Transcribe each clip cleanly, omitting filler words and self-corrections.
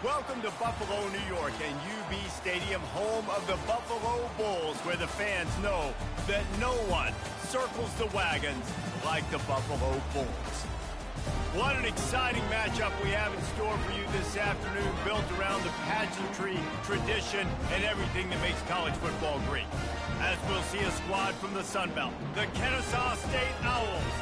Welcome to Buffalo, New York, and UB Stadium, home of the Buffalo Bulls, where the fans know that no one circles the wagons like the Buffalo Bulls. What an exciting matchup we have in store for you this afternoon, built around the pageantry, tradition, and everything that makes college football great. As we'll see a squad from the Sun Belt, the KSU Owls,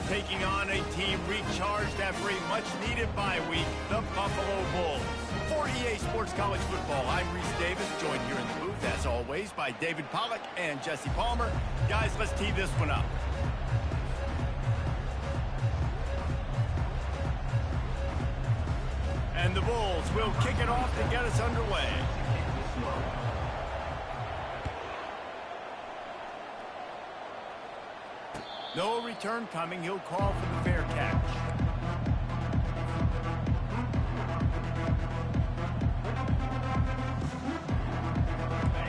taking on a team recharged after a much-needed bye week, the Buffalo Bulls. For EA Sports College Football, I'm Reese Davis, joined here in the booth, as always, by David Pollack and Jesse Palmer. Guys, let's tee this one up. And the Bulls will kick it off to get us underway. No return coming. He'll call for the fair catch.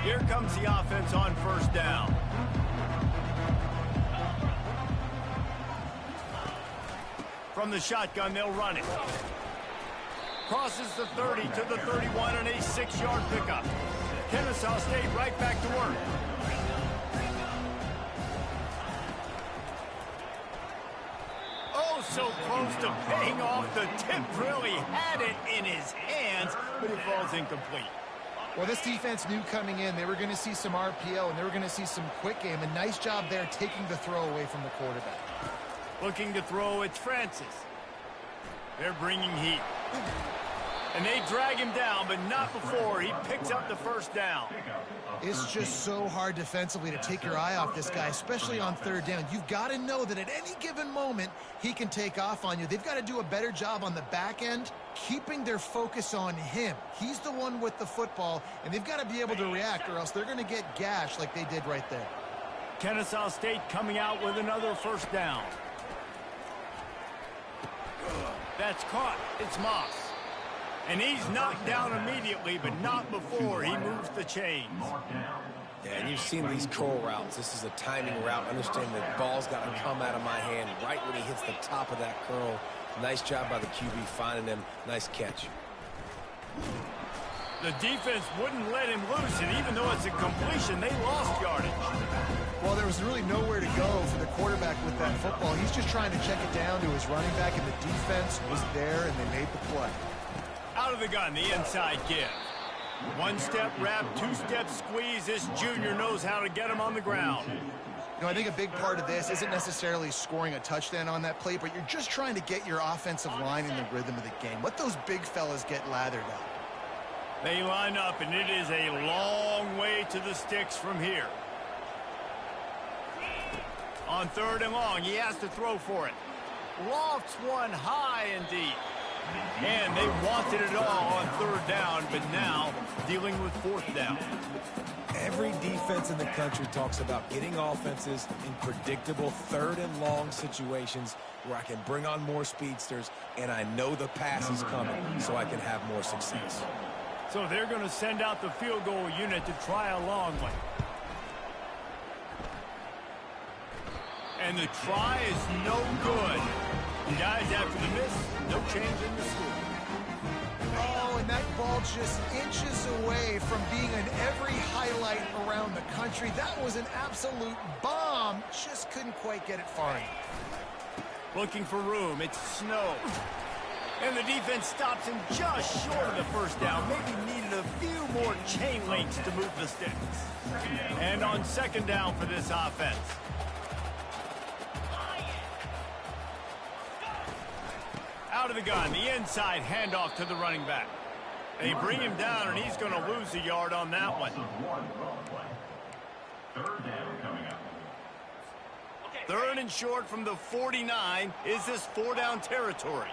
Here comes the offense on first down. From the shotgun, they'll run it. Crosses the 30 to the 31 and a 6-yard pickup. Kennesaw State right back to work. So close to paying off. The tip really had it in his hands, but it falls incomplete. Well, this defense knew coming in they were going to see some RPO and they were going to see some quick game. A nice job there taking the throw away from the quarterback. Looking to throw, it's Francis. They're bringing heat. And they drag him down, but not before he picks up the first down. It's just so hard defensively to take your eye off this guy, especially on third down. You've got to know that at any given moment, he can take off on you. They've got to do a better job on the back end, keeping their focus on him. He's the one with the football, and they've got to be able to react, or else they're going to get gashed like they did right there. Kennesaw State coming out with another first down. That's caught. It's Moss. And he's knocked down immediately, but not before he moves the chains. Yeah, and you've seen these curl routes. This is a timing route. Understand that ball's got to come out of my hand right when he hits the top of that curl. Nice job by the QB finding him. Nice catch. The defense wouldn't let him loose, and even though it's a completion, they lost yardage. Well, there was really nowhere to go for the quarterback with that football. He's just trying to check it down to his running back, and the defense was there, and they made the play. Out of the gun, the inside give. One-step wrap, two-step squeeze. This junior knows how to get him on the ground. You know, I think a big part of this isn't necessarily scoring a touchdown on that play, but you're just trying to get your offensive line in the rhythm of the game. Let those big fellas get lathered up. They line up, and it is a long way to the sticks from here. On third and long, he has to throw for it. Lofts one high and deep. And they wanted it all on third down, but now dealing with fourth down. Every defense in the country talks about getting offenses in predictable third and long situations where I can bring on more speedsters and I know the pass is coming so I can have more success. So they're going to send out the field goal unit to try a long one. And the try is no good. Guys, after the miss, no change in the score. Oh, and that ball just inches away from being in every highlight around the country. That was an absolute bomb. Just couldn't quite get it far enough. Looking for room. It's snow. And the defense stops him just short of the first down. Maybe needed a few more chain links to move the sticks. And on second down for this offense. Out of the gun, the inside handoff to the running back. They bring him down, and he's going to lose a yard on that one. Third and short from the 49. Is this four-down territory?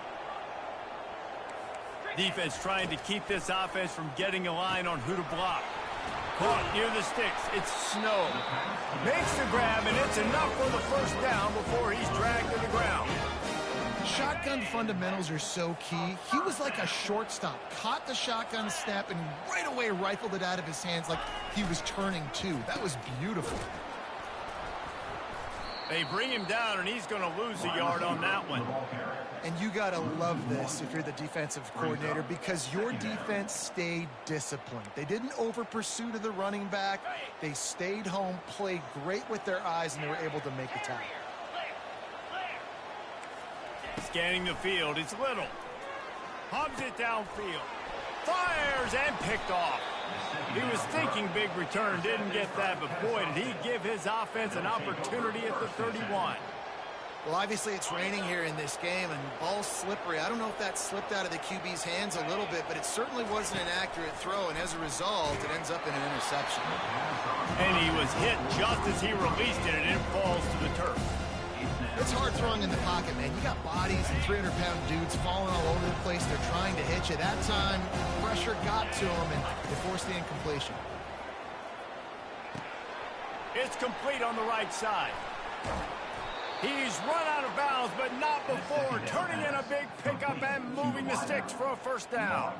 Defense trying to keep this offense from getting a line on who to block. Caught near the sticks. It's Snow. Makes the grab, and it's enough for the first down before he's dragged to the ground. Shotgun fundamentals are so key. He was like a shortstop. Caught the shotgun snap and right away rifled it out of his hands like he was turning two. That was beautiful. They bring him down, and he's going to lose a yard on that one. And you got to love this if you're the defensive coordinator, because your defense stayed disciplined. They didn't over-pursue to the running back. They stayed home, played great with their eyes, and they were able to make the tackle. Scanning the field, it's Little. Hubs it downfield. Fires and picked off. He was thinking big return, didn't get that, but boy, did he give his offense an opportunity at the 31. Well, obviously it's raining here in this game, and ball's slippery. I don't know if that slipped out of the QB's hands a little bit, but it certainly wasn't an accurate throw, and as a result, it ends up in an interception. And he was hit just as he released it, and it falls to the turf. It's hard throwing in the pocket, man. You got bodies and 300-pound dudes falling all over the place. They're trying to hit you. That time, pressure got to him, and they forced the incompletion. It's complete on the right side. He's run out of bounds, but not before turning in a big pickup and moving the sticks for a first down.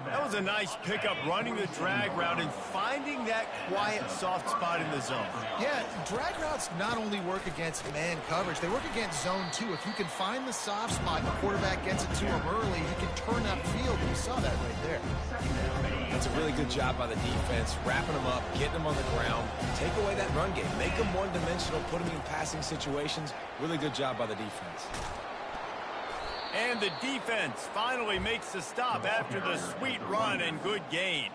That was a nice pickup, running the drag route and finding that quiet, soft spot in the zone. Yeah, drag routes not only work against man coverage, they work against zone too. If you can find the soft spot and the quarterback gets it to him early, you can turn that field, and you saw that right there. That's a really good job by the defense, wrapping them up, getting them on the ground, take away that run game, make them one-dimensional, put them in passing situations. Really good job by the defense. And the defense finally makes the stop after the sweet run and good gain.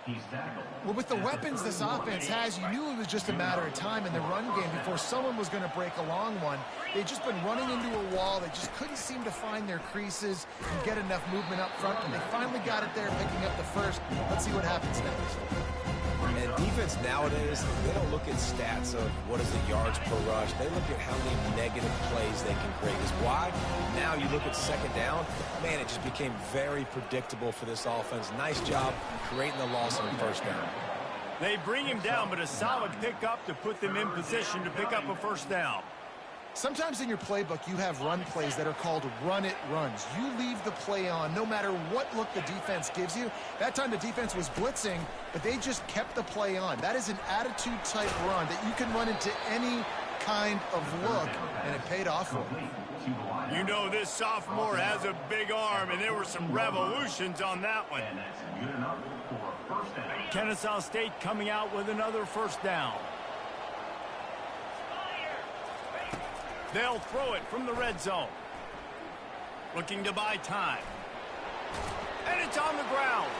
Well, with the weapons this offense has, you knew it was just a matter of time in the run game before someone was going to break a long one. They'd just been running into a wall. They just couldn't seem to find their creases and get enough movement up front, and they finally got it there, picking up the first. Let's see what happens next. And defense nowadays, they don't look at stats of what is the yards per rush. They look at how many negative plays they can create. Is why now you look at second down, man, it just became very predictable for this offense. Nice job creating the loss on first down. They bring him down, but a solid pickup to put them in position to pick up a first down. Sometimes in your playbook, you have run plays that are called run-it runs. You leave the play on no matter what look the defense gives you. That time the defense was blitzing, but they just kept the play on. That is an attitude-type run that you can run into any kind of look, and it paid off for him. You know this sophomore has a big arm, and there were some revolutions on that one. Kennesaw State coming out with another first down. They'll throw it from the red zone. Looking to buy time. And it's on the ground.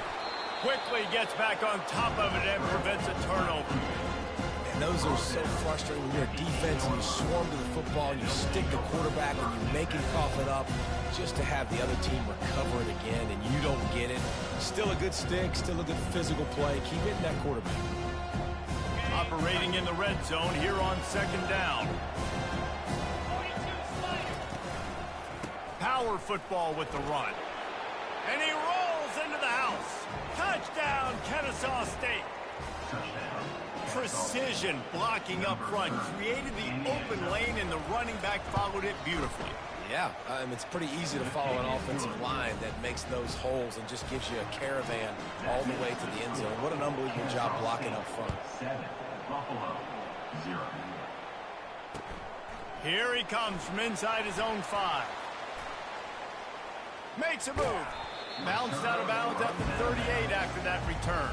Quickly gets back on top of it and prevents a turnover. And those are so frustrating when you're a defense and you swarm to the football and you stick the quarterback and you make him cough it up just to have the other team recover it again and you don't get it. Still a good stick, still a good physical play. Keep hitting that quarterback. Operating in the red zone here on second down. Power football with the run. And he rolls into the house. Touchdown, Kennesaw State. Precision blocking up front. Created the open lane, and the running back followed it beautifully. Yeah, it's pretty easy to follow an offensive line that makes those holes and just gives you a caravan all the way to the end zone. What an unbelievable job blocking up front. Buffalo, 0. Here he comes from inside his own 5. Makes a move. Bounced out of bounds at the 38 after that return.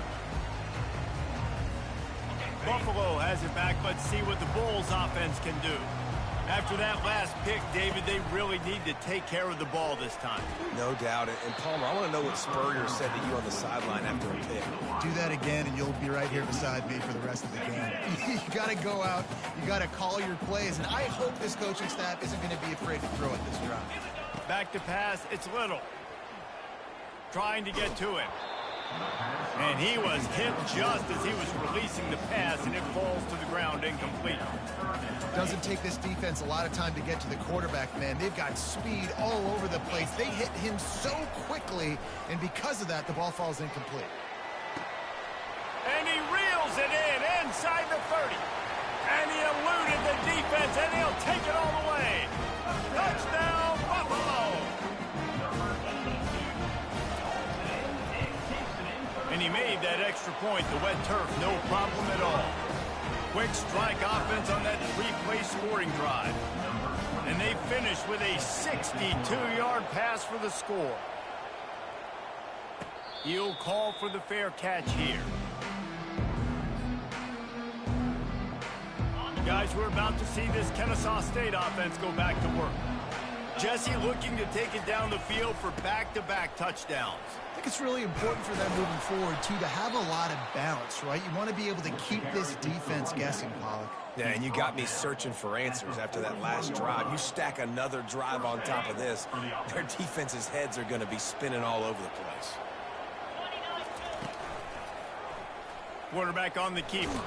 Buffalo has it back. Let's see what the Bulls offense can do. After that last pick, David, they really need to take care of the ball this time. No doubt. And Palmer, I want to know what Spurrier said to you on the sideline after a pick. Do that again, and you'll be right here beside me for the rest of the game. You got to go out. You got to call your plays. And I hope this coaching staff isn't going to be afraid to throw at this drive. Back to pass, it's Little. Trying to get to it. And he was hit just as he was releasing the pass, and it falls to the ground incomplete. Doesn't take this defense a lot of time to get to the quarterback, man. They've got speed all over the place. They hit him so quickly, and because of that, the ball falls incomplete. And he reels it in inside the 30. And he eluded the defense, and he'll take it all the way. Touchdown, Buffalo! And he made that extra point. The wet turf, no problem at all. Quick strike offense on that three-play scoring drive. And they finish with a 62-yard pass for the score. He'll call for the fair catch here. Guys, we're about to see this Kennesaw State offense go back to work. Jesse looking to take it down the field for back-to-back touchdowns. I think it's really important for them moving forward, too, to have a lot of balance, right? You want to be able to keep this defense guessing, Pollock. Yeah, and you got me searching for answers after that last drive. You stack another drive on top of this, their defense's heads are going to be spinning all over the place. Quarterback on the keeper.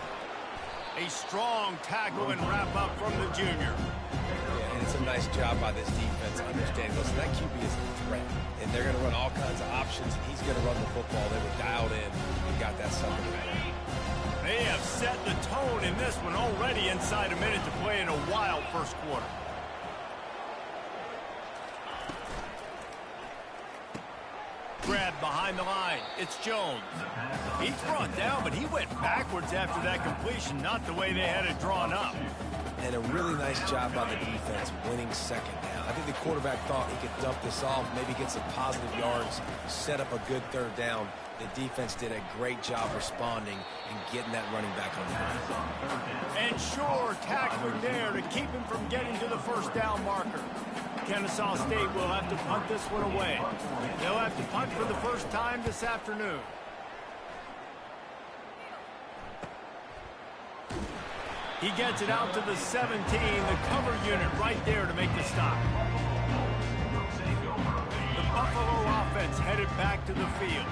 A strong tackle and wrap-up from the junior. Yeah, and it's a nice job by this defense understanding. Listen, that QB is a threat, and they're going to run all kinds of options, and he's going to run the football. They were dialed in and got that something back. They have set the tone in this one already inside a minute to play in a wild first quarter. Grab behind the line. It's Jones. He's brought down, but he went backwards after that completion, not the way they had it drawn up. And a really nice job by the defense winning second down. I think the quarterback thought he could dump this off, maybe get some positive yards, set up a good third down. The defense did a great job responding and getting that running back on the ground. And sure, tackling there to keep him from getting to the first down marker. Kennesaw State will have to punt this one away. They'll have to punt for the first time this afternoon. He gets it out to the 17, the cover unit right there to make the stop. The Buffalo offense headed back to the field.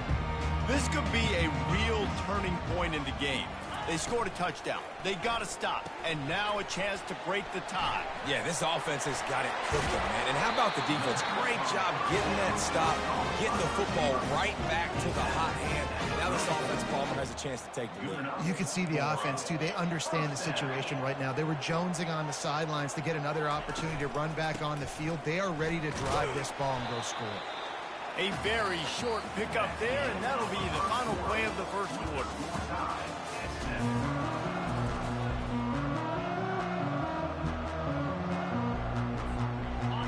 This could be a real turning point in the game. They scored a touchdown. They got to stop. And now a chance to break the tie. Yeah, this offense has got it cooking, man. And how about the defense? Great job getting that stop, getting the football right back to the hot hand. Now this offense, Palmer, has a chance to take the lead. You can see the offense, too. They understand the situation right now. They were jonesing on the sidelines to get another opportunity to run back on the field. They are ready to drive this ball and go score. A very short pickup there, and that'll be the final play of the first quarter.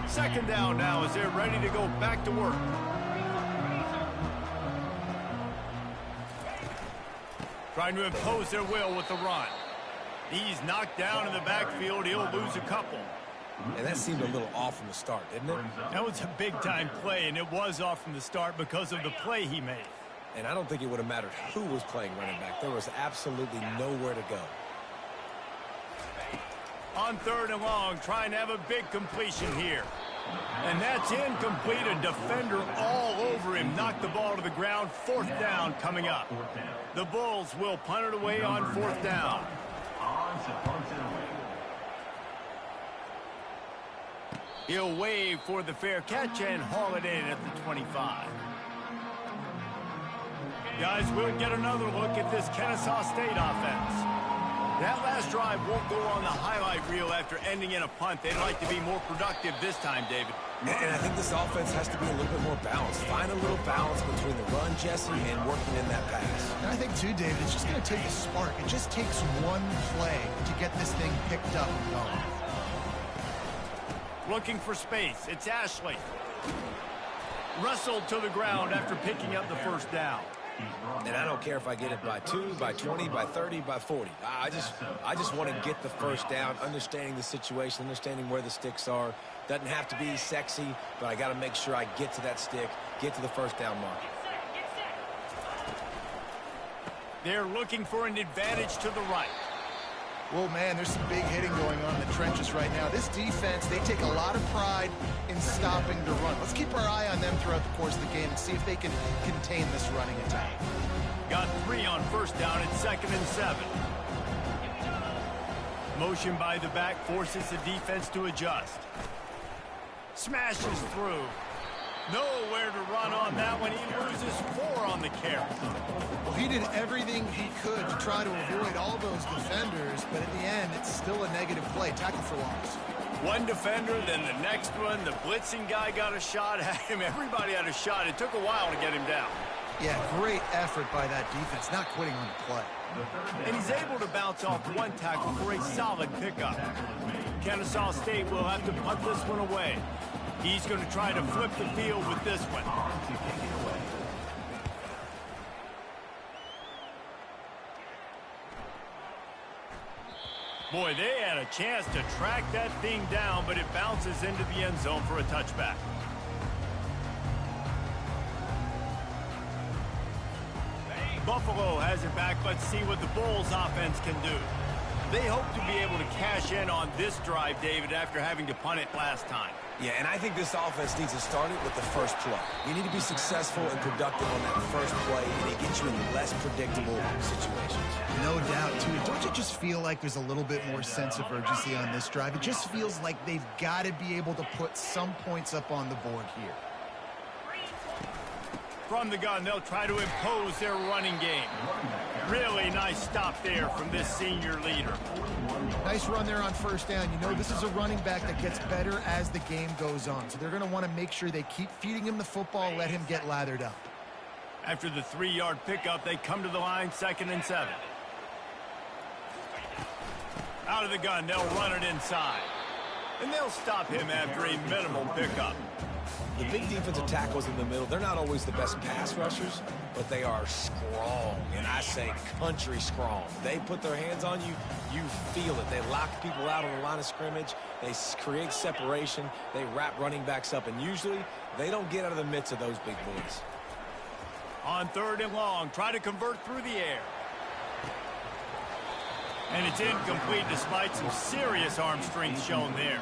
Second down now as they're ready to go back to work. Trying to impose their will with the run. He's knocked down in the backfield. He'll lose a couple. And that seemed a little off from the start, didn't it? That was a big-time play, and it was off from the start because of the play he made. And I don't think it would have mattered who was playing running back. There was absolutely nowhere to go. On third and long, trying to have a big completion here. And that's incomplete. A defender all over him. Knocked the ball to the ground. Fourth down coming up. The Bulls will punt it away on fourth down. He'll wave for the fair catch and haul it in at the 25. Guys, we'll get another look at this Kennesaw State offense. That last drive won't go on the highlight reel after ending in a punt. They'd like to be more productive this time, David. And I think this offense has to be a little bit more balanced. Find a little balance between the run, Jesse, and working in that pass. And I think, too, David, it's just going to take a spark. It just takes one play to get this thing picked up and going. Looking for space. It's Ashley. Wrestled to the ground after picking up the first down. And I don't care if I get it by 2, by 20, by 30, by 40. I just want to get the first down, understanding the situation, understanding where the sticks are. Doesn't have to be sexy, but I got to make sure I get to that stick, get to the first down mark. They're looking for an advantage to the right. Well, man, there's some big hitting going on in the trenches right now. This defense, they take a lot of pride in stopping the run. Let's keep our eye on them throughout the course of the game and see if they can contain this running attack. Got 3 on first down at 2nd and 7. Motion by the back forces the defense to adjust. Smashes through. Nowhere to run on that one. He loses 4 on the carry. Well, he did everything he could to try to avoid all those defenders, but at the end, it's still a negative play. Tackle for loss. One defender, then the next one. The blitzing guy got a shot at him. Everybody had a shot. It took a while to get him down. Yeah, great effort by that defense, not quitting on the play. And he's able to bounce off one tackle for a solid pickup. Kennesaw State will have to punt this one away. He's going to try to flip the field with this one. Boy, they had a chance to track that thing down, but it bounces into the end zone for a touchback. Buffalo has it back. Let's see what the Bulls offense can do. They hope to be able to cash in on this drive, David, after having to punt it last time. Yeah, and I think this offense needs to start it with the first play. You need to be successful and productive on that first play, and it gets you in less predictable situations. No doubt, too. Don't you just feel like there's a little bit more sense of urgency on this drive? It just feels like they've got to be able to put some points up on the board here. From the gun, they'll try to impose their running game. Really nice stop there from this senior leader. Nice run there on first down. You know, this is a running back that gets better as the game goes on. So they're going to want to make sure they keep feeding him the football, let him get lathered up. After the 3-yard pickup, they come to the line, 2nd and 7. Out of the gun, they'll run it inside. And they'll stop him after a minimal pickup. The big defensive tackles in the middle, they're not always the best pass rushers, but they are strong, and I say country strong. They put their hands on you, you feel it. They lock people out on the line of scrimmage. They create separation. They wrap running backs up, and usually they don't get out of the midst of those big boys. On 3rd and long, try to convert through the air. And it's incomplete despite some serious arm strength shown there.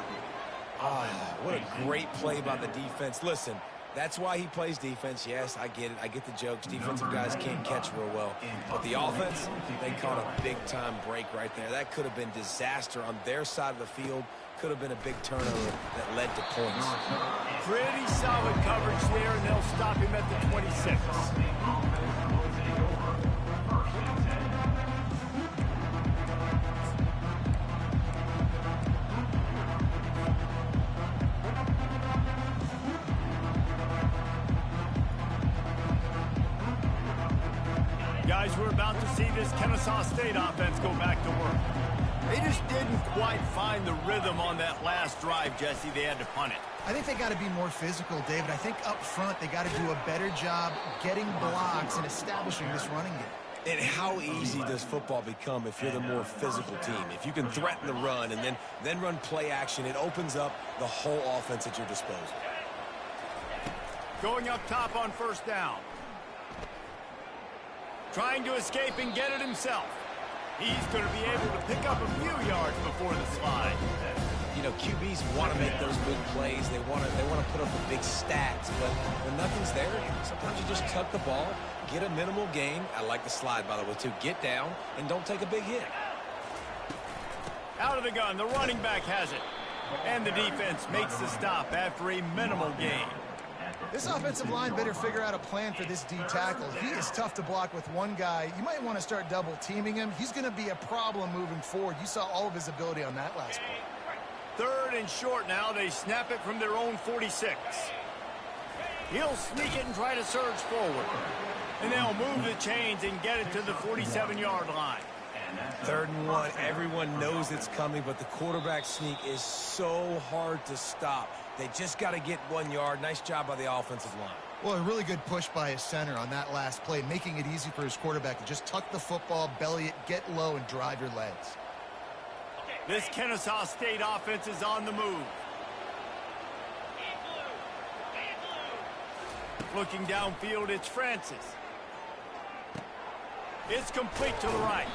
What a great play by the defense. Listen, that's why he plays defense. Yes, I get it. I get the jokes. Defensive guys can't catch real well. But the offense, they caught a big-time break right there. That could have been disaster on their side of the field. Could have been a big turnover that led to points. Pretty solid coverage there, and they'll stop him at the 26. Guys, we're about to see this Kennesaw State offense go back to work. They just didn't quite find the rhythm on that last drive, Jesse. They had to punt it. I think they got to be more physical, David. I think up front they got to do a better job getting blocks and establishing this running game. And how easy does football become if you're the more physical team? If you can threaten the run and then run play action, it opens up the whole offense at your disposal. Going up top on 1st down. Trying to escape and get it himself. He's going to be able to pick up a few yards before the slide. You know, QBs want to make those big plays. They want to put up the big stats. But when nothing's there, sometimes you just tuck the ball, get a minimal gain. I like the slide, by the way, too. Get down and don't take a big hit. Out of the gun, the running back has it. And the defense makes the stop after a minimal gain. This offensive line better figure out a plan for this D tackle. He is tough to block with one guy. You might want to start double teaming him. He's going to be a problem moving forward. You saw all of his ability on that last play. 3rd and short now. They snap it from their own 46. He'll sneak it and try to surge forward. And they'll move the chains and get it to the 47-yard line. 3rd and 1. Everyone knows it's coming, but the quarterback sneak is so hard to stop. They just got to get 1 yard. Nice job by the offensive line. Well, a really good push by his center on that last play, making it easy for his quarterback to just tuck the football, belly it, get low, and drive your legs. This Kennesaw State offense is on the move. Looking downfield, it's Francis. It's complete to the right.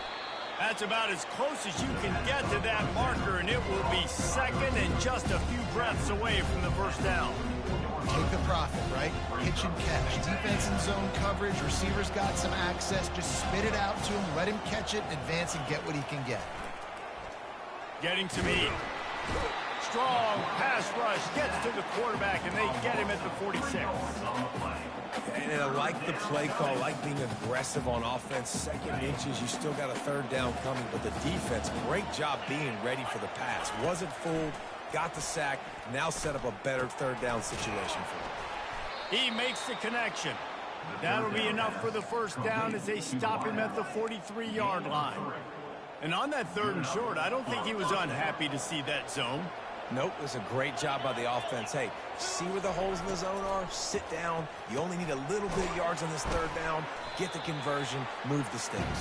That's about as close as you can get to that marker, and it will be 2nd and just a few breaths away from the 1st down. Take the profit, right? Pitch and catch. Defense in zone coverage. Receivers got some access. Just spit it out to him. Let him catch it, advance, and get what he can get. Getting some heat. Strong pass rush gets to the quarterback, and they get him at the 46. And I like the play call, I like being aggressive on offense. 2nd inches, you still got a 3rd down coming, but the defense, great job being ready for the pass. Wasn't fooled, got the sack, now set up a better 3rd down situation for him. He makes the connection. That'll be enough for the first down as they stop him at the 43-yard line. And on that 3rd and short, I don't think he was unhappy to see that zone. Nope, it was a great job by the offense. Hey, see where the holes in the zone are? Sit down. You only need a little bit of yards on this 3rd down. Get the conversion. Move the sticks.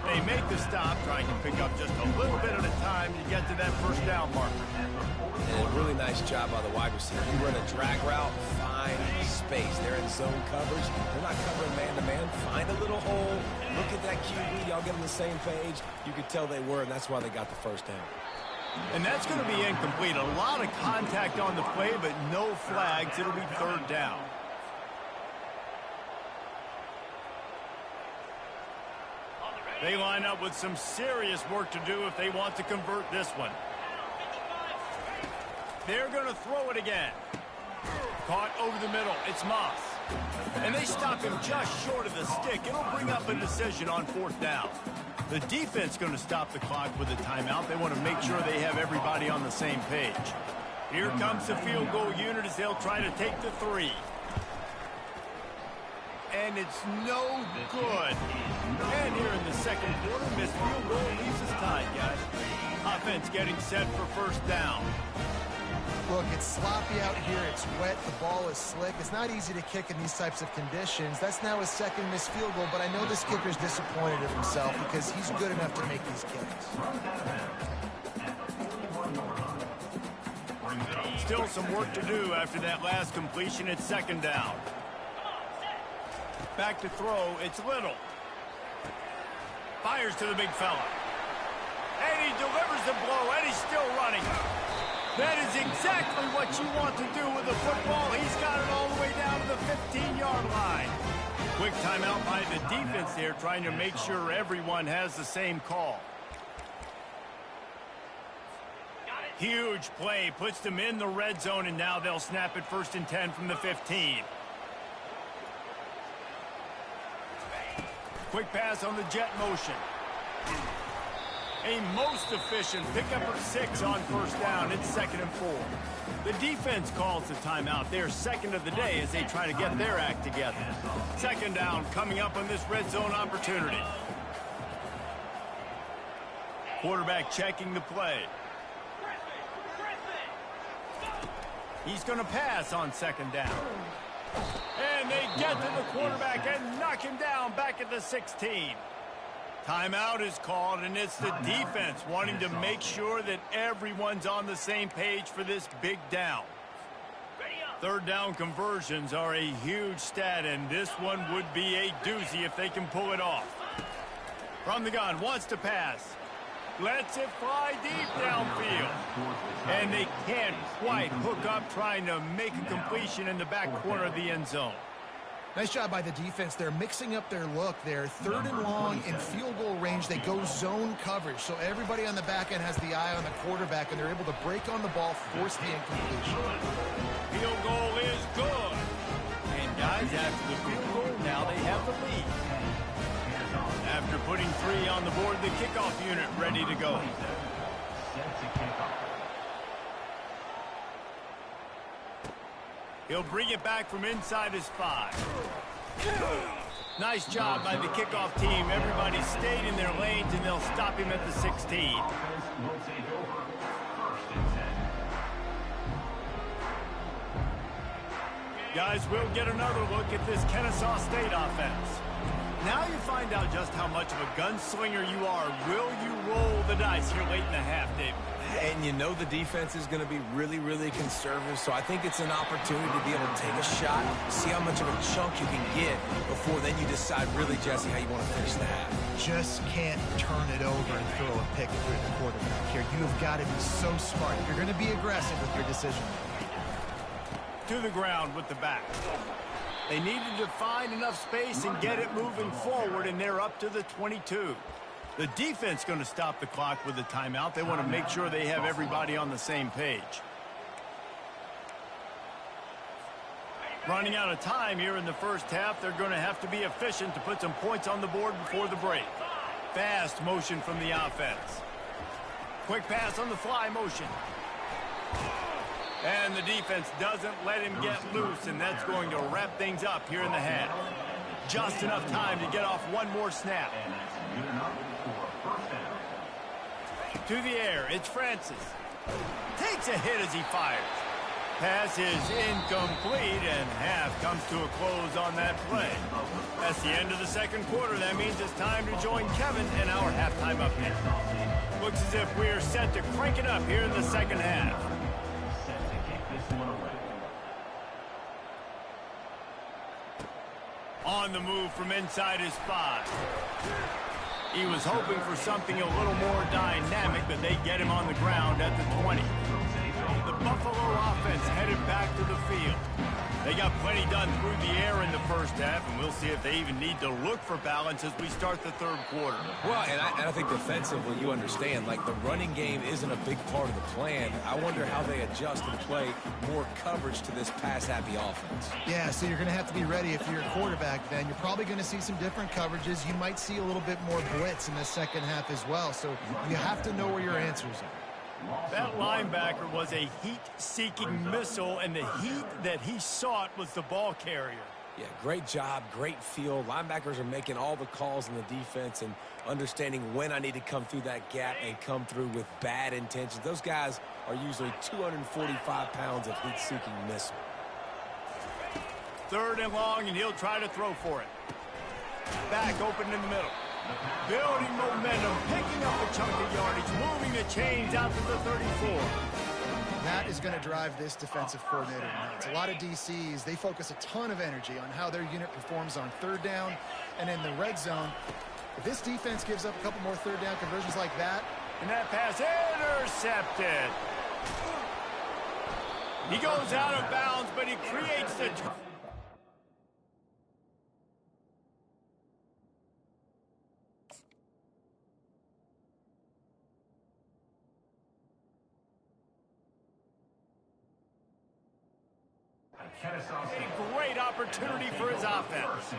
They make the stop, trying to pick up just a little bit at a time to get to that first down marker. And a really nice job by the wide receiver. You run a drag route, find space. They're in zone coverage. They're not covering man-to-man. Find a little hole. Look at that QB. Y'all get on the same page. You could tell they were, and that's why they got the first down. And that's going to be incomplete. A lot of contact on the play, but no flags. It'll be 3rd down. They line up with some serious work to do if they want to convert this one. They're going to throw it again. Caught over the middle. It's Moss. And they stop him just short of the stick. It'll bring up a decision on 4th down. The defense going to stop the clock with a timeout. They want to make sure they have everybody on the same page. Here comes the field goal unit as they'll try to take the 3. And it's no good. And here in the 2nd quarter, missed field goal leaves us tied, guys. Offense getting set for 1st down. Look, it's sloppy out here. It's wet. The ball is slick. It's not easy to kick in these types of conditions. That's now his 2nd missed field goal, but I know this kicker's disappointed in himself because he's good enough to make these kicks. Still some work to do after that last completion. It's 2nd down. Back to throw. It's Little. Fires to the big fella. And he delivers the blow, and he's still running. That is exactly what you want to do with the football. He's got it all the way down to the 15-yard line. Quick timeout by the defense there, trying to make sure everyone has the same call. Huge play, puts them in the red zone, and now they'll snap it 1st and 10 from the 15. Quick pass on the jet motion. A most efficient pickup of 6 on 1st down. It's 2nd and 4. The defense calls the timeout. They're 2nd of the day as they try to get their act together. 2nd down coming up on this red zone opportunity. Quarterback checking the play. He's going to pass on 2nd down. And they get to the quarterback and knock him down back at the 16. Timeout is called, and it's the defense wanting to make sure that everyone's on the same page for this big down. 3rd down conversions are a huge stat, and this one would be a doozy if they can pull it off. From the gun, wants to pass. Lets it fly deep downfield. And they can't quite hook up trying to make a completion in the back corner of the end zone. Nice job by the defense. They're mixing up their look. They're 3rd and long in field goal range. They go zone coverage, so everybody on the back end has the eye on the quarterback, and they're able to break on the ball, force the incompletion. Field goal is good. And guys, after the field goal, now they have the lead. After putting 3 on the board, the kickoff unit ready to go. He'll bring it back from inside his 5. Nice job by the kickoff team. Everybody stayed in their lanes, and they'll stop him at the 16. Guys, we'll get another look at this Kennesaw State offense. Now you find out just how much of a gunslinger you are. Will you roll the dice here late in the half, David? And you know the defense is going to be really, really conservative, so I think it's an opportunity to be able to take a shot, see how much of a chunk you can get before then you decide really, Jesse, how you want to finish the half. Just can't turn it over and throw a pick through the quarterback here. You have got to be so smart. You're going to be aggressive with your decision. To the ground with the back. They needed to find enough space and get it moving forward, and they're up to the 22. The defense going to stop the clock with a timeout. They want to make sure they have everybody on the same page. Running out of time here in the first half. They're going to have to be efficient to put some points on the board before the break. Fast motion from the offense. Quick pass on the fly motion. And the defense doesn't let him get loose, and that's going to wrap things up here in the half. Just enough time to get off one more snap. And that's good enough for a first down. To the air, it's Francis. Takes a hit as he fires. Pass is incomplete, and half comes to a close on that play. That's the end of the second quarter. That means it's time to join Kevin in our halftime update. Looks as if we're set to crank it up here in the second half. Set to kick this one away. On the move from inside his 5. He was hoping for something a little more dynamic, but they get him on the ground at the 20. The Buffalo offense headed back to the field. They got plenty done through the air in the first half, and we'll see if they even need to look for balance as we start the third quarter. Well, and I think defensively, you understand, like the running game isn't a big part of the plan. I wonder how they adjust and play more coverage to this pass-happy offense. Yeah, so you're going to have to be ready if you're a quarterback then. You're probably going to see some different coverages. You might see a little bit more blitz in the second half as well, so you have to know where your answers are. That linebacker was a heat-seeking missile, and the heat that he sought was the ball carrier. Yeah, great job, great feel. Linebackers are making all the calls in the defense and understanding when I need to come through that gap and come through with bad intentions. Those guys are usually 245 pounds of heat-seeking missile. Third and long, and he'll try to throw for it. Back open in the middle. Building momentum, picking up a chunk of yardage, moving the chains out to the 34. That is going to drive this defensive coordinator nuts. A lot of DCs, they focus a ton of energy on how their unit performs on third down and in the red zone. If this defense gives up a couple more third down conversions like that. And that pass intercepted. He goes out of bounds, but he creates the... A great opportunity for his offense.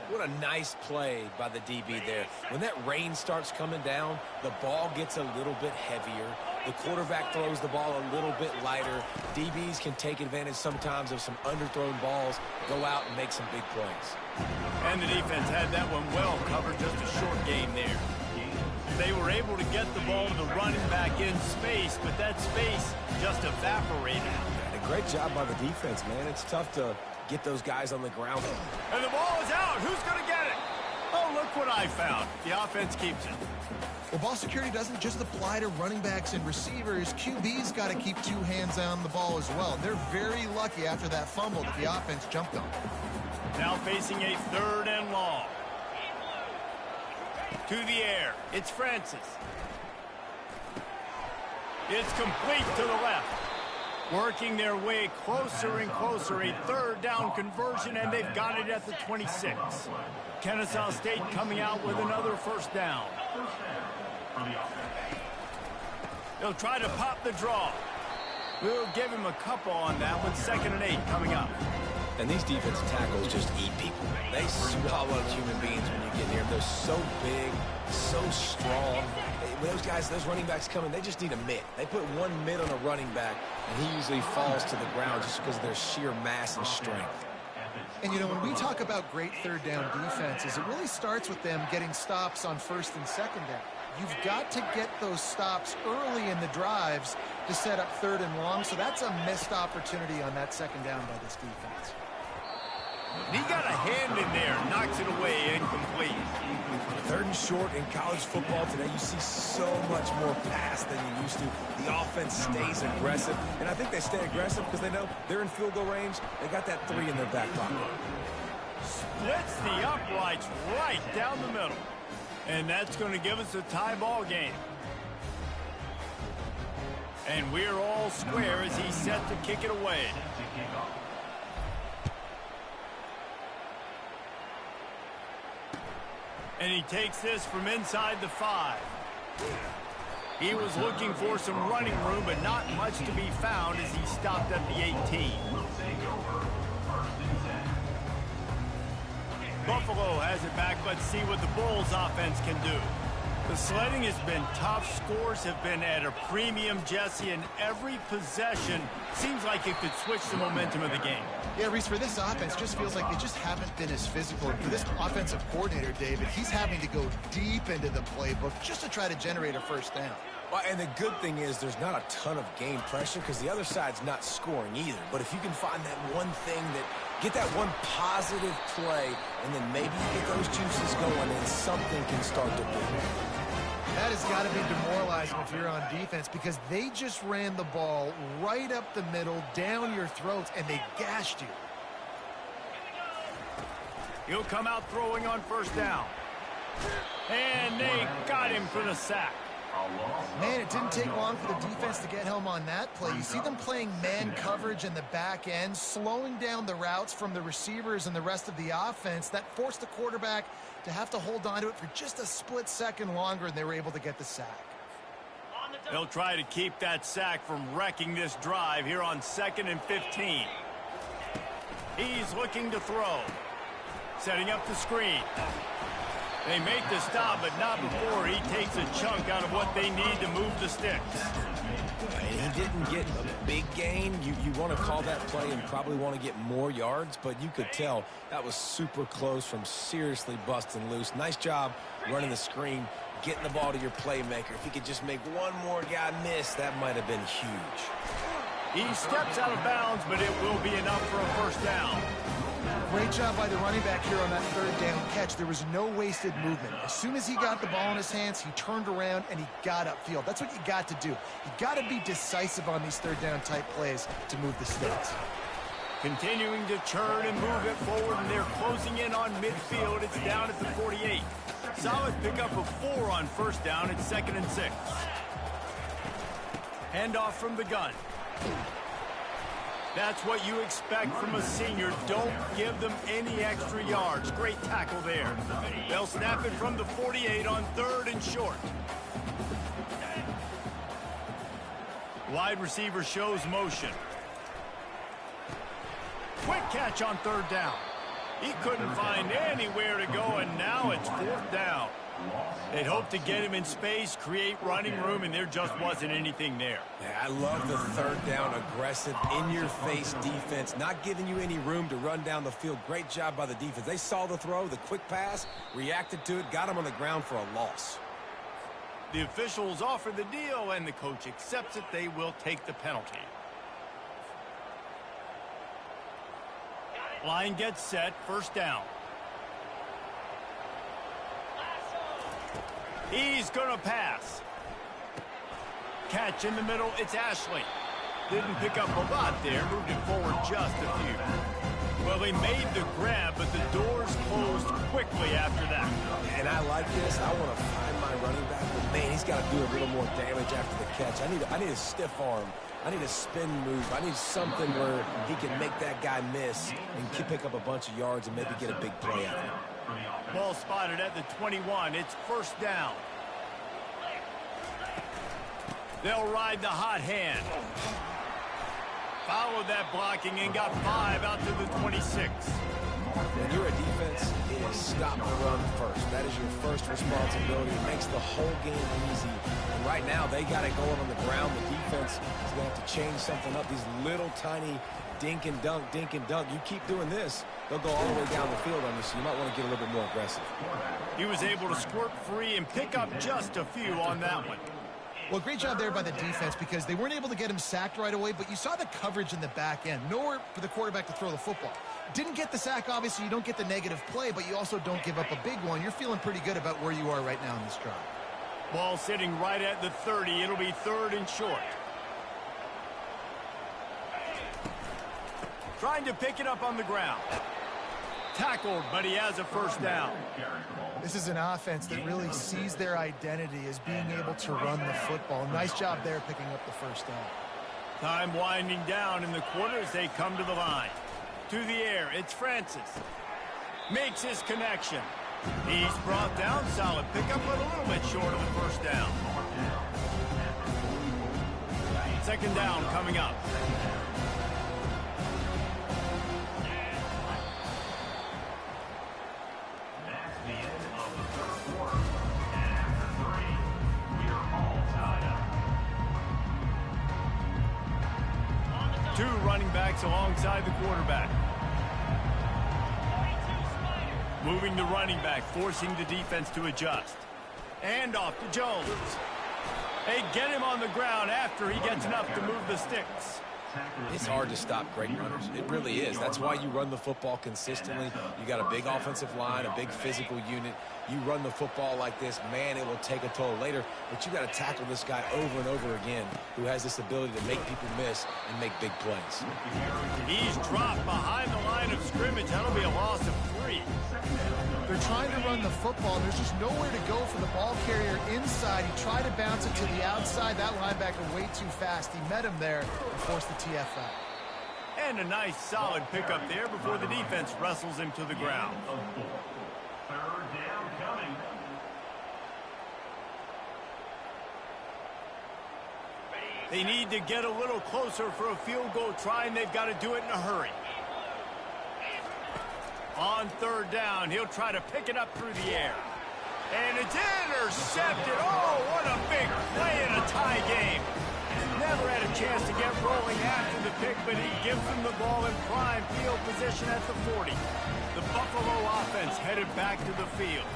What a nice play by the DB there. When that rain starts coming down, the ball gets a little bit heavier. The quarterback throws the ball a little bit lighter. DBs can take advantage sometimes of some underthrown balls, go out and make some big plays. And the defense had that one well covered, just a short game there. They were able to get the ball to the running back in space, but that space just evaporated. Great job by the defense, man. It's tough to get those guys on the ground. And the ball is out. Who's going to get it? Oh, look what I found. The offense keeps it. Well, ball security doesn't just apply to running backs and receivers. QB's got to keep two hands on the ball as well. And they're very lucky after that fumble that the offense jumped on. Now facing a third and long. To the air. It's Francis. It's complete to the left. Working their way closer and closer, a third down conversion, and they've got it at the 26. Kennesaw State coming out with another first down. They'll try to pop the draw. We'll give him a couple on that one. 2nd and 8 coming up. And these defensive tackles just eat people. They swallow human beings when you get near them. They're so big, so strong. When those guys, those running backs come in, they just need a mitt. They put one mitt on a running back, and he usually falls to the ground just because of their sheer mass and strength. And, you know, when we talk about great third down defenses, it really starts with them getting stops on first and second down. You've got to get those stops early in the drives to set up third and long, so that's a missed opportunity on that second down by this defense. He got a hand in there, knocks it away, incomplete. Third and short in college football today, you see so much more pass than you used to. The offense stays aggressive, and I think they stay aggressive because they know they're in field goal range. They got that 3 in their back pocket. Splits the uprights right down the middle. And that's going to give us a tie ball game. And we're all square as he's set to kick it away. And he takes this from inside the 5. He was looking for some running room, but not much to be found as he stopped at the 18. Buffalo has it back. Let's see what the Bulls offense can do. The sledding has been tough. Scores have been at a premium, Jesse, and every possession seems like it could switch the momentum of the game. Yeah, Reese, for this offense, just feels like they just haven't been as physical. And for this offensive coordinator, David, he's having to go deep into the playbook just to try to generate a first down. Well, and the good thing is there's not a ton of game pressure because the other side's not scoring either. But if you can find that one thing get that one positive play, and then maybe you get those juices going and something can start to build. That has got to be demoralizing if you're on defense because they just ran the ball right up the middle, down your throats, and they gashed you. He'll come out throwing on first down. And they got him for the sack. Man, it didn't take long for the defense to get home on that play. You see them playing man coverage in the back end, slowing down the routes from the receivers and the rest of the offense. That forced the quarterback to have to hold on to it for just a split second longer, and they were able to get the sack. They'll try to keep that sack from wrecking this drive here on 2nd and 15. He's looking to throw. Setting up the screen. They make the stop, but not before he takes a chunk out of what they need to move the sticks. And he didn't get a big gain. You want to call that play and probably want to get more yards, but you could tell that was super close from seriously busting loose. Nice job running the screen, getting the ball to your playmaker. If he could just make one more guy miss, that might have been huge. He steps out of bounds, but it will be enough for a first down. Great job by the running back here on that third down catch. There was no wasted movement. As soon as he got the ball in his hands, he turned around and he got upfield. That's what you got to do. You got to be decisive on these third down type plays to move the sticks. Continuing to churn and move it forward, and they're closing in on midfield. It's down at the 48. Solid pickup of 4 on first down at 2nd and 6. Handoff from the gun. That's what you expect from a senior. Don't give them any extra yards. Great tackle there. They'll snap it from the 48 on 3rd and short. Wide receiver shows motion. Quick catch on 3rd down. He couldn't find anywhere to go, and now it's 4th down. They'd hoped to get him in space, create running room, and there just wasn't anything there. Yeah, I love the 3rd down, aggressive, in-your-face defense, not giving you any room to run down the field. Great job by the defense. They saw the throw, the quick pass, reacted to it, got him on the ground for a loss. The officials offer the deal, and the coach accepts it. They will take the penalty. Line gets set, first down. He's going to pass. Catch in the middle, it's Ashley. Didn't pick up a lot there, moved it forward just a few. Well, he made the grab, but the doors closed quickly after that. And I like this. I want to find my running back, but man, he's got to do a little more damage after the catch. I need a stiff arm. I need a spin move. I need something where he can make that guy miss and pick up a bunch of yards and maybe get a big play out of it. Ball spotted at the 21. It's first down. They'll ride the hot hand. Followed that blocking and got 5 out to the 26. When you're a defense, it is stop the run first. That is your first responsibility. It makes the whole game easy. And right now, they got it going on the ground. The defense is going to have to change something up. These little tiny dink and dunk, dink and dunk. You keep doing this, they'll go all the way down the field on you, so you might want to get a little bit more aggressive. He was able to squirt free and pick up just a few on that one. Well, great job there by the defense because they weren't able to get him sacked right away, but you saw the coverage in the back end. Nowhere for the quarterback to throw the football. Didn't get the sack, obviously. You don't get the negative play, but you also don't give up a big one. You're feeling pretty good about where you are right now in this drive. Ball sitting right at the 30. It'll be 3rd and short. Trying to pick it up on the ground. Tackled, but he has a first down. This is an offense that really sees their identity as being able to run the football. Nice job there picking up the first down. Time winding down in the quarter as they come to the line. To the air, it's Francis. Makes his connection. He's brought down, solid pickup, but a little bit short of the first down. 2nd down coming up. 2 running backs alongside the quarterback. Moving the running back, forcing the defense to adjust. And off to Jones. They get him on the ground after he gets enough to move the sticks. It's hard to stop great runners. It really is. That's why you run the football consistently. You got a big offensive line, a big physical unit. You run the football like this, man, it will take a toll later. But you got to tackle this guy over and over again who has this ability to make people miss and make big plays. He's dropped behind the line of scrimmage. That'll be a loss of 3. They're trying to run the football, and there's just nowhere to go for the ball carrier inside. He tried to bounce it to the outside. That linebacker way too fast. He met him there and forced the TFL. And a nice solid pickup there before the defense wrestles him to the ground. Third down coming. They need to get a little closer for a field goal try, and they've got to do it in a hurry. On third down, he'll try to pick it up through the air. And it's intercepted. Oh, what a big play in a tie game. Never had a chance to get rolling after the pick, but he gives them the ball in prime field position at the 40. The Buffalo offense headed back to the field.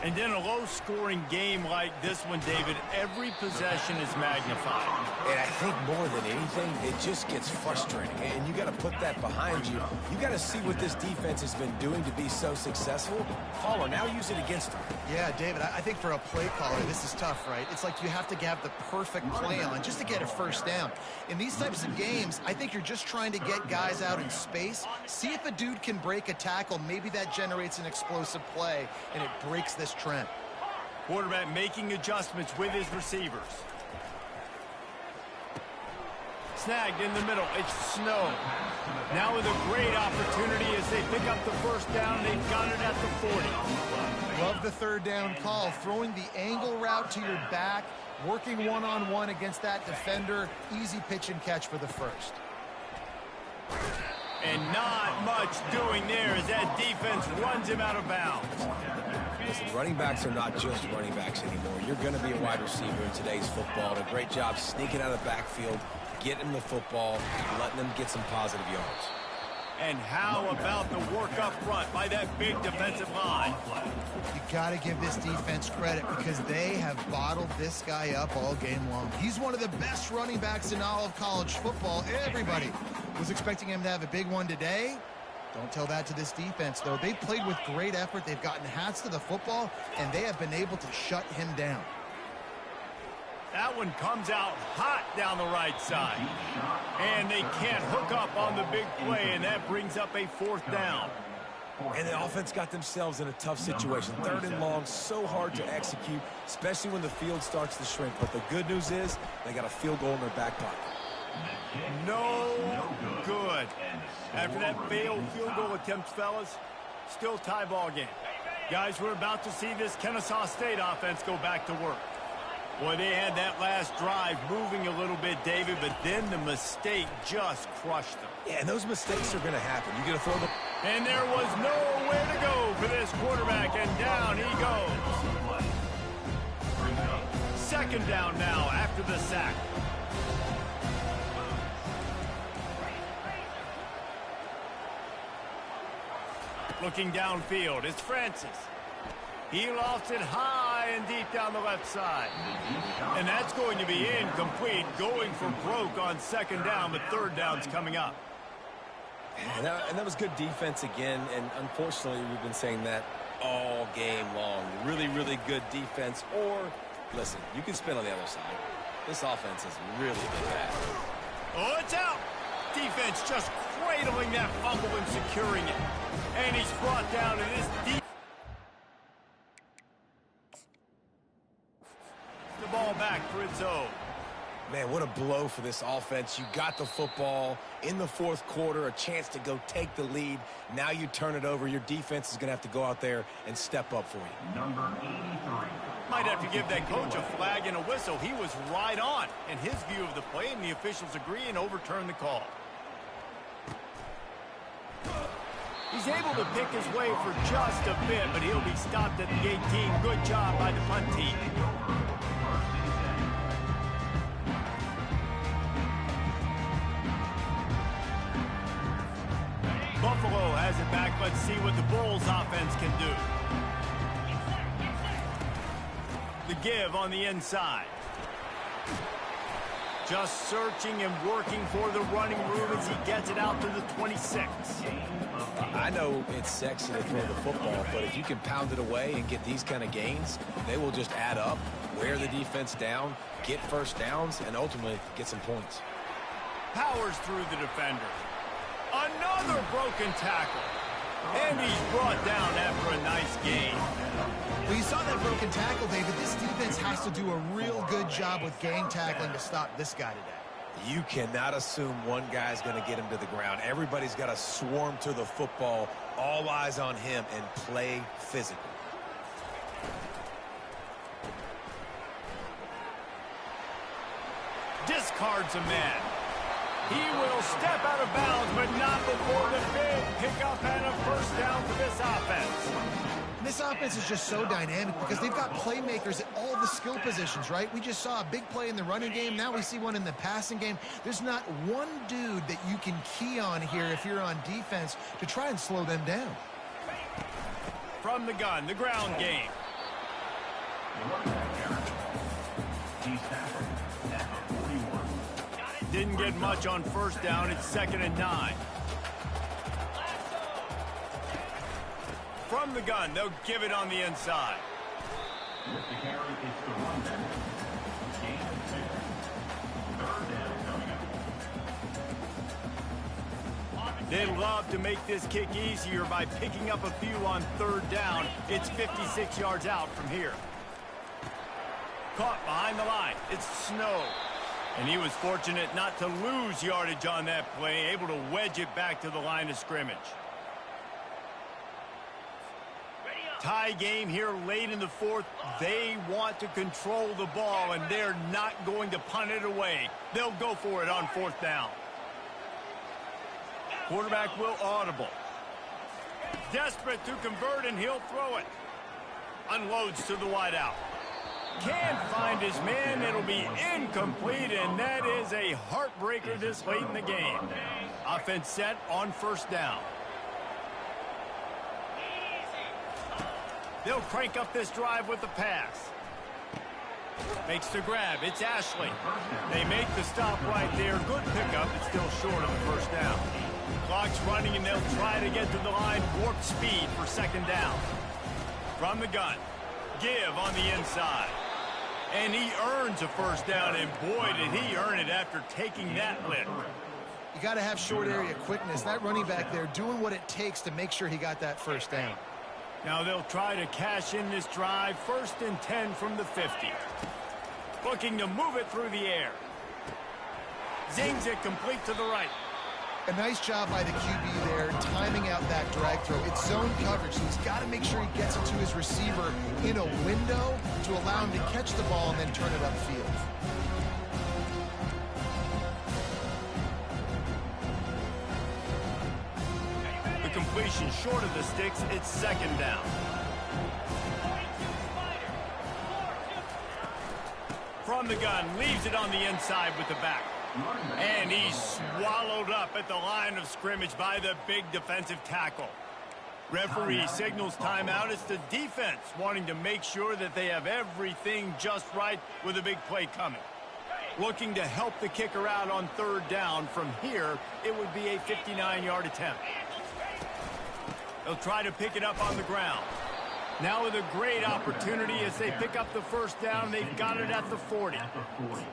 And in a low-scoring game like this one, David, every possession is magnified. And I think more than anything, it just gets frustrating. And you got to put that behind you. You got to see what this defense has been doing to be so successful. Caller, now use it against them. Yeah, David, I think for a play caller, this is tough, right? It's like you have to have the perfect play on just to get a first down. In these types of games, I think you're just trying to get guys out in space, see if a dude can break a tackle. Maybe that generates an explosive play, and it breaks this trend. Quarterback making adjustments with his receivers. Snagged in the middle. It's Snow. Now with a great opportunity as they pick up the first down. They've got it at the 40. Love the third down call. Throwing the angle route to your back, working one-on-one against that defender. Easy pitch and catch for the first. And not much doing there as that defense runs him out of bounds. Listen, running backs are not just running backs anymore. You're going to be a wide receiver in today's football. A great job sneaking out of the backfield, getting the football, letting them get some positive yards. And how about the work up front by that big defensive line? You got to give this defense credit because they have bottled this guy up all game long. He's one of the best running backs in all of college football. Everybody was expecting him to have a big one today. Don't tell that to this defense, though. They've played with great effort. They've gotten hats to the football, and they have been able to shut him down. That one comes out hot down the right side. And they can't hook up on the big play, and that brings up a fourth down. And the offense got themselves in a tough situation. Third and long, so hard to execute, especially when the field starts to shrink. But the good news is they got a field goal in their back pocket. No good. After that failed field goal attempt, fellas, still tie ball game. Guys, we're about to see this Kennesaw State offense go back to work. Boy, they had that last drive moving a little bit, David, but then the mistake just crushed them. Yeah, and those mistakes are going to happen. You got to throw the... And there was nowhere to go for this quarterback, and down he goes. Second down now after the sack. Looking downfield, it's Francis. He lofts it high and deep down the left side. And that's going to be incomplete, going for broke on second down, but third down's coming up. And that was good defense again, and unfortunately we've been saying that all game long. Really, really good defense, or, listen, you can spin on the other side. This offense has really been bad. Oh, it's out! Defense just cradling that fumble and securing it. And he's brought down to this deep. The ball back for its own. Man, what a blow for this offense. You got the football in the fourth quarter, a chance to go take the lead. Now you turn it over. Your defense is going to have to go out there and step up for you. Number 83. Might have to give that coach a flag and a whistle. He was right on in his view of the play, and the officials agree and overturn the call. He's able to pick his way for just a bit, but he'll be stopped at the 18. Good job by the punt team. let's see what the Bulls offense can do. The give on the inside. Just searching and working for the running room as he gets it out to the 26. I know it's sexy to throw the football, but if you can pound it away and get these kind of gains, they will just add up, wear the defense down, get first downs, and ultimately get some points. Powers through the defender. Another broken tackle. And he's brought down after a nice gain. Well, you saw that broken tackle, David. This defense has to do a real good job with gang tackling to stop this guy today. You cannot assume one guy's going to get him to the ground. Everybody's got to swarm to the football, all eyes on him, and play physical. Discards a man. He will step out of bounds, but not before the big pickup and a first down for this offense. This offense is just so dynamic because they've got playmakers at all the skill positions, right? We just saw a big play in the running game. Now we see one in the passing game. There's not one dude that you can key on here if you're on defense to try and slow them down. From the gun, the ground game. Didn't get much on first down. It's 2nd and 9. From the gun, they'll give it on the inside. The carry is the runback. Gain of 6. 3rd down coming up. They love to make this kick easier by picking up a few on 3rd down. It's 56 yards out from here. Caught behind the line. It's Snow. And he was fortunate not to lose yardage on that play, able to wedge it back to the line of scrimmage. Tie game here late in the 4th. They want to control the ball, and they're not going to punt it away. They'll go for it on 4th down. Quarterback will audible. Desperate to convert, and he'll throw it. Unloads to the wideout. Can't find his man. It'll be incomplete, and that is a heartbreaker this late in the game. Offense set on 1st down. They'll crank up this drive with the pass. Makes the grab. It's Ashley. They make the stop right there. Good pickup. It's still short of the 1st down. Clock's running, and they'll try to get to the line. Warp speed for 2nd down. From the gun. Give on the inside. And he earns a 1st down, and boy, did he earn it after taking that lift. You got to have short area quickness. That running back there doing what it takes to make sure he got that 1st down. Now they'll try to cash in this drive. 1st and 10 from the 50. Looking to move it through the air. Zings it complete to the right. A nice job by the QB there, timing out that drag throw. It's zone coverage, so he's got to make sure he gets it to his receiver in a window to allow him to catch the ball and then turn it upfield. The completion short of the sticks. It's 2nd down. From the gun, leaves it on the inside with the back. And he's swallowed up at the line of scrimmage by the big defensive tackle. Referee signals timeout. It's the defense wanting to make sure that they have everything just right with a big play coming. Looking to help the kicker out on 3rd down. From here, it would be a 59-yard attempt. They'll try to pick it up on the ground. Now with a great opportunity as they pick up the 1st down. They've got it at the 40.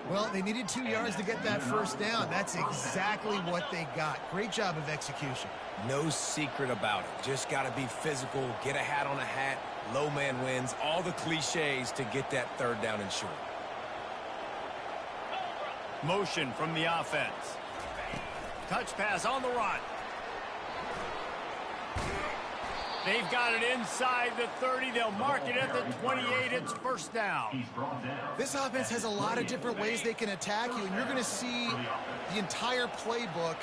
Well, they needed 2 yards to get that 1st down. That's exactly what they got. Great job of execution. No secret about it. Just got to be physical, get a hat on a hat, low man wins, all the cliches to get that 3rd down and short. Motion from the offense. Touch pass on the run. They've got it inside the 30. They'll mark it at the 28. It's 1st down. This offense has a lot of different ways they can attack you, and you're going to see the entire playbook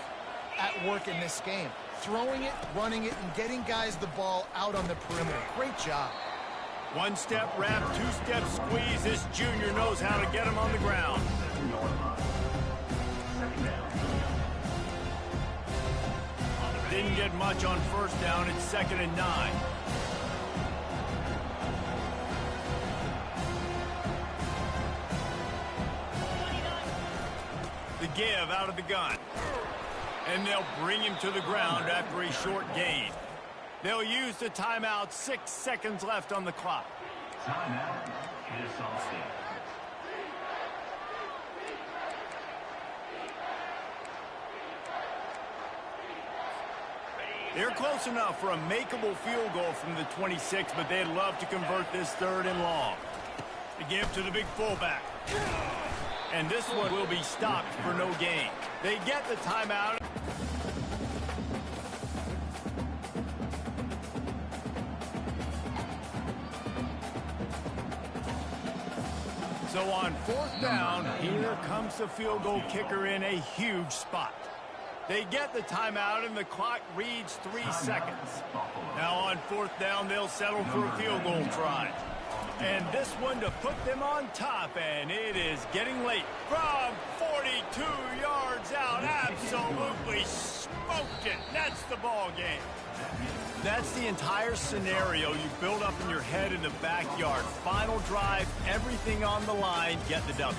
at work in this game. Throwing it, running it, and getting guys the ball out on the perimeter. Great job. 1-step wrap, 2-step squeeze. This junior knows how to get him on the ground. didn't get much on first down. It's 2nd and 9. The give out of the gun. And they'll bring him to the ground after a short gain. They'll use the timeout. 6 seconds left on the clock. Timeout. KSU. They're close enough for a makeable field goal from the 26, but they'd love to convert this 3rd and long. The give to the big fullback. And this one will be stopped for no gain. They get the timeout. So on 4th down, here comes the field goal kicker in a huge spot. They get the timeout, and the clock reads 3 seconds. Now on 4th down, they'll settle for a field goal try. And this one to put them on top, and it is getting late. From 42 yards out, absolutely smoked it. That's the ball game. That's the entire scenario you build up in your head in the backyard. Final drive, everything on the line, get the W.